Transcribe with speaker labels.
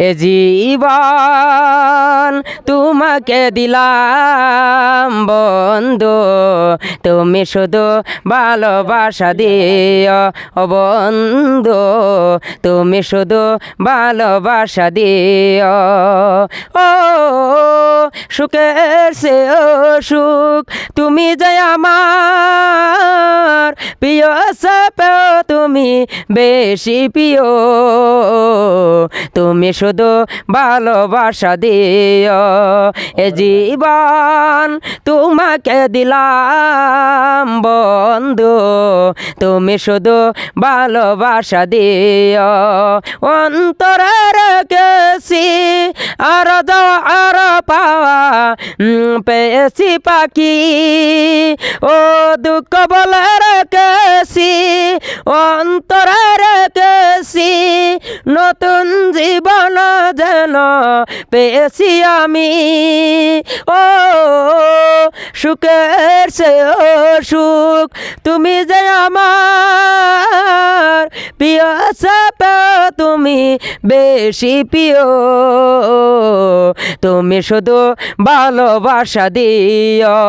Speaker 1: এ জীবন তোমাকে দিলাম বন্ধু, তুমি শুধু ভালোবাসা দিও ও বন্ধু, তুমি শুধু ভালোবাসা দিও। ও সুখের সে সুখ তুমি যে আমার প্রিয় সাপে তুমি বেশি প্রিয়, তুমি শুধু ভালোবাসা দিও। এ জীবন তোমাকে দিলাম বন্ধু, তুমি শুধু ভালোবাসা দিও। অন্তরে রেখেছি আর যাওয়া আর পাওয়া পেয়েছি পাখি, ও দুঃখ বলে রেখেছি অন্তরে রেখেছি, নতুন জীবন যেন পেয়েছি আমি। ও সুখের সে সুখ তুমি যে আমার প্রিয় সাপে তুমি বেশি প্রিয়, তুমি শুধু ভালোবাসা দিও।